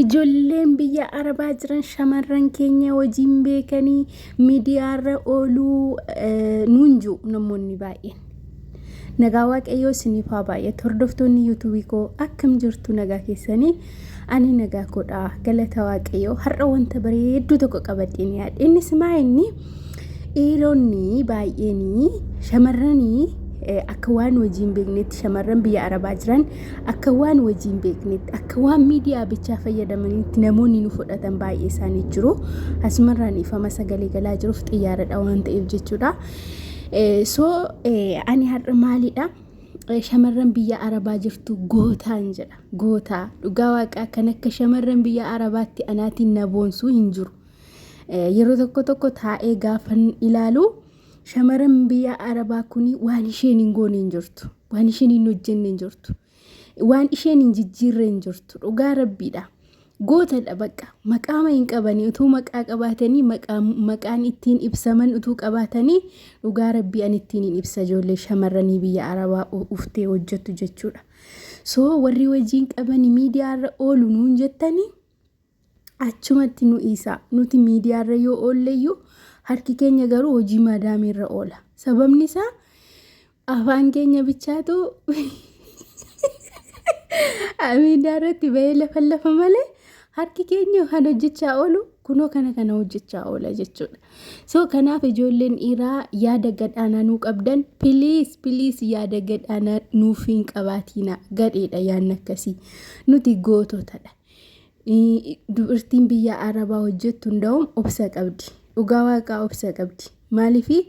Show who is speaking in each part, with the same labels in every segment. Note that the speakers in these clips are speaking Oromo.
Speaker 1: ijoolleen biyya arabaa jiran shamarran keenya wajjin beekanii miidiyaarra ooluu nuun jiru namoonni baay'een. Nagaa waaqayyoo isiniif haa baay'atu. Hordoftoonni yuutuubii koo akkam jirtu nagaa keessanii? Ani nagaa koodha. Galata waaqayyoo. Har'a wanta bareedduu tokko qabadheen yaadde. Innis inni dhiironni baay'een shamarranii akka waan wajjin beeknetti shamarran biyya arabaa jiran akka waan wajjin beeknetti akka waan miidiyaa bichaa fayyadamanitti namoonni nu fudhatan baay'ee isaanii jiru. Asumarraan ifama sagalee galaa jiruuf xiyyaara waan ta'eef jechuudha. Ani har'a maalidha? Shamarran biyya arabaa jirtu gootaan jedha. Gootaa dhugaa waaqaa kan akka shamarran biyya arabaatti anaatiin na boonsuu hin jiru. Yeroo tokko taa'ee gaafan ilaalu shamarran biyya arabaa kuni waan isheen hin goone hin jirtu. Waan isheen hin hojjenne hin jirtu. Waan isheen hin jijjiirre hin jirtu. Dhugaa rabbiidha. Gootadha bakka maqaama hin qabanii utuu maqaa qabaatanii maqaan ittiin ibsaman utuu qabaatanii dhugaa rabbii an ittiin hin ibsa ijoollee shamarranii biyya arabaa uftee hojjettu jechuudha. Warri wajjin qabanii miidiyaarra oolu nuun jettanii achumatti nu isaa nuti miidiyaarra yoo oolleyyuu harki keenya garuu hojii maadaamirra oola. Sababni isaa afaan keenya bichaatu miidiyaarratti bahee lafa malee harki keenya kan hojjechaa oolu kunoo kana hojjechaa oola jechuudha. Kanaaf ijoolleen dhiiraa yaada gadhaanaa nuu qabdan please yaada gadhaanaa nuuf hin qabaatina. Gadheedha yaadni akkasii. Nuti goototadha. Dubartiin biyya arabaa hojjettu hunda'uun obsa qabdi. Dhugaa waaqaa obsa qabdi. Maaliifii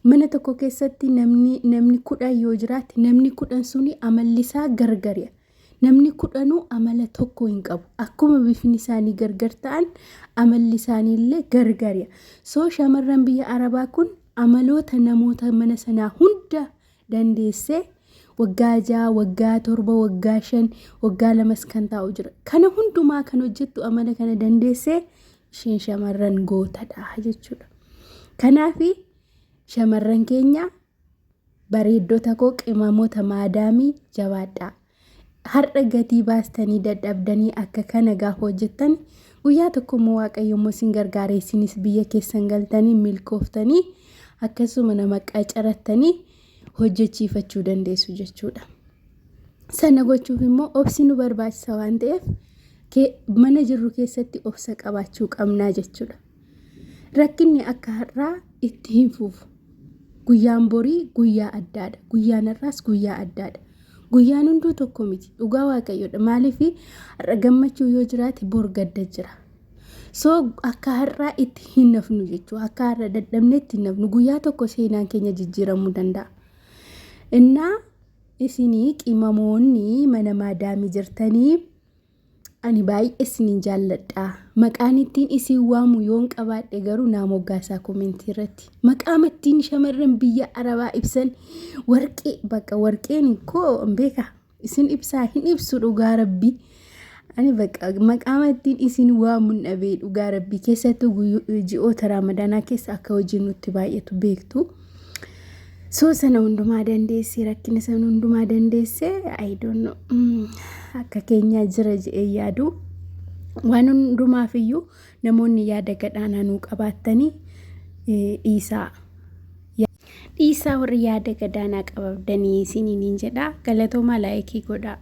Speaker 1: mana tokko keessatti namni 10 yoo jiraate namni 10 suni amallisaa gargariya. Namni 10 amala tokko hin qabu. Akkuma bifni isaanii gargar ta'an amalli isaanii illee gargariya. Shamarran biyya arabaa kun amaloota namoota mana sanaa hunda dandeessee waggaa 6, waggaa 7, waggaa 5, waggaa 2 kan taa'u jira. Kana hundumaa kan hojjettu amala kana dandeessee isheen shamarran gootadha jechuudha. Kanaaf shamarran keenya bareeddota koo qimamoota maadaamii jabaadhaa. Har'a gatii baastanii dadhabdanii akka kana gaafa hojjettan guyyaa tokko moo waaqayyoommoo isin gargaaree isinis biyya keessan galtanii milkooftanii akkasuma nama qacarattanii hojjechiifachuu dandeessu jechuudha. Sana gochuuf immoo obsi nu barbaachisa waan ta'eef mana jirru keessatti obsa qabaachuu qabnaa jechuudha. Rakkinni akka har'aa itti hin fufu. Guyyaan borii guyyaa addaadha. Guyyaan har'aas guyyaa addaadha. Guyyaan hunduu tokko miti. Dhugaa waaqayyoodha. Maaliif har'a gammachuu yoo jiraate bor gadda jira. Akka har'aa itti hin nafnu jechuudha. Akka har'a dadhabneetti hin nafnu. Guyyaa tokko seenaan keenya jijjiiramuu danda'a. Innaa isinii qimamoonni mana maadaamii jirtanii ani baay'ee isiniin jaalladha. Maqaan ittiin isin waamu yoon qabaadhe garuu naa moggaasaa komentii irratti. Maqaan ittiin shamarran biyya arabaa ibsan warqee bakka warqeen koo beeka isin ibsaa hin ibsu dhugaa rabbii. Ani bakka maqaan ittiin isin waamu dhabee dhugaa rabbii keessattuu ji'oota ramadaanaa keessa akka hojii nutti baay'atu beektu. Sana hundumaa dandeessee rakkina sana hundumaa dandeessee I don't know. Akka keenya jira je'ee yaadu waan hundumaaf iyyuu namoonni yaada gadhaanaa nuu qabaattanii dhiisaa warri yaada gadhaanaa qabdanii isiniin jedha. Galatoomaa laayikii godhaa.